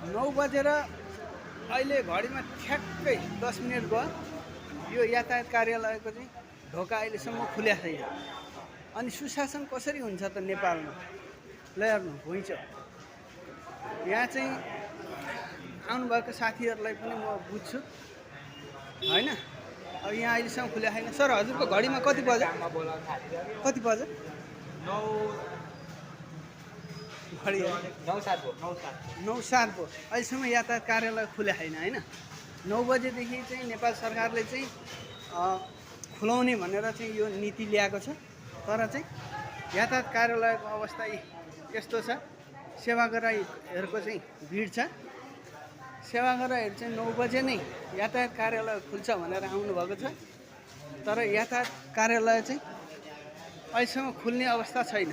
9 बजेर अहिले घडीमा ठ्याक्कै 10 मिनट भयो। यो यातायात कार्यालयको चाहिँ ढोका अहिलेसम्म खुलेको छैन। अनि सुशासन कसरी हुन्छ त नेपालमा? ल हेर्नु भुइँच यहाँ चाहिँ आउनुभएको साथीहरूलाई पनि म बुझ्छु होइन। अब यहाँ अहिलेसम्म खुलेको छैन। सर हजुरको घडीमा कति बज्यो? कति बज्यो? 9:07 भयो। अहिलेसम्म यातायात कार्यालय खुले छैन होइन। 9 बजेदेखि चाहिँ नेपाल सरकारले चाहिँ खुलाउने भनेर चाहिँ यो नीति ल्याएको छ। तर चाहिँ यातायात कार्यालयको अवस्था यस्तो छ। सेवाग्राहीहरूको चाहिँ भिड छ। सेवाग्राहीहरू चाहिँ 9 बजे नै यातायात कार्यालय खुल्छ भनेर आउनुभएको छ। तर यातायात कार्यालय चाहिँ अहिलेसम्म खुल्ने अवस्था छैन।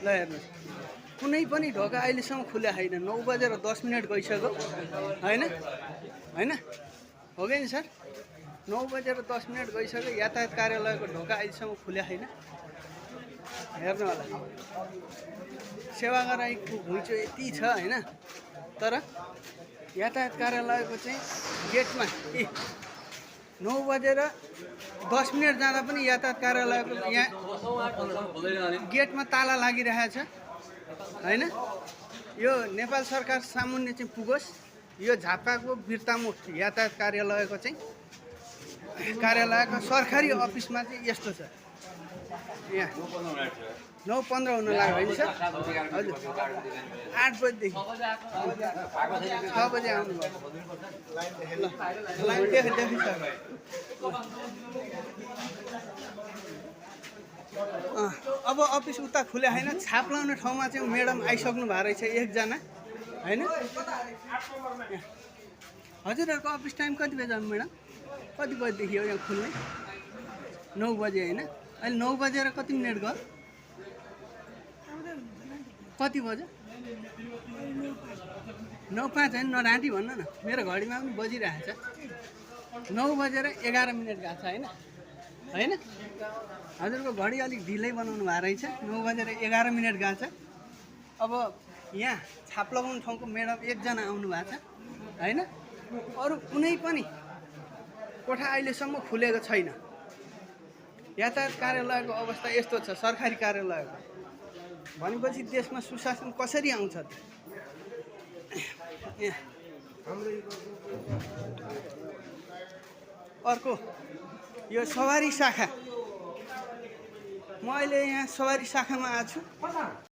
ल हेर्नुहोस् कुनै पनि ढोका अहिलेसम्म खुले छैन। 9 बजेर 10 मिनट गइसक्यो होइन होइन हो कि नि सर? 9 बजेर 10 मिनट गइसक्यो। यातायात कार्यालयको ढोका अहिलेसम्म खुले छैन। हेर्नु होला सेवाग्राहीको घुइँचो यति छ होइन। तर यातायात कार्यालयको चाहिँ गेटमा 9 बजेर 10 मिनट जाँदा पनि यातायात कार्यालयको यहाँ गेटमा ताला लागिरहेछ होइन। यो नेपाल सरकार सामुन्ने चाहिँ पुगोस्। यो झापाको बिर्तामुख यातायात कार्यालयको चाहिँ कार्यालयको सरकारी अफिसमा चाहिँ यस्तो छ। यहाँ 9:15 हुन लाग्यो होइन सर? हजुर 8 बजेदेखि 6 बजे आउनुभयो। लाइन देखिसक्यो। अब अफिस उता खुले छैन। छाप लाउने ठाउँमा चाहिँ म्याडम आइसक्नु भएको रहेछ एकजना होइन। हजुरहरूको अफिस टाइम कति बजी आउनु म्याडम? कति बजीदेखि हो यहाँ खुल्ने? 9 बजे होइन। अहिले 9 बजेर कति मिनट गयो? कति बज्यो? 9:05 होइन। नराँटी भन्नु न। मेरो घडीमा पनि बजिरहेछ। 9 बजेर 11 मिनट गएको छ होइन होइन। हजुरको घडी अलिक ढिलै बनाउनु भएको रहेछ। 9 बजेर 11 मिनट गएको छ। अब यहाँ छाप लगाउने ठाउँको म्याडम एकजना आउनु भएको छ होइन। अरू कुनै पनि कोठा अहिलेसम्म खुलेको छैन। यातायात कार्यालयको अवस्था यस्तो छ सरकारी कार्यालयको। भनेपछि देशमा सुशासन कसरी आउँछ त? अर्को यो सवारी शाखा। म अहिले यहाँ सवारी शाखामा आएको छु।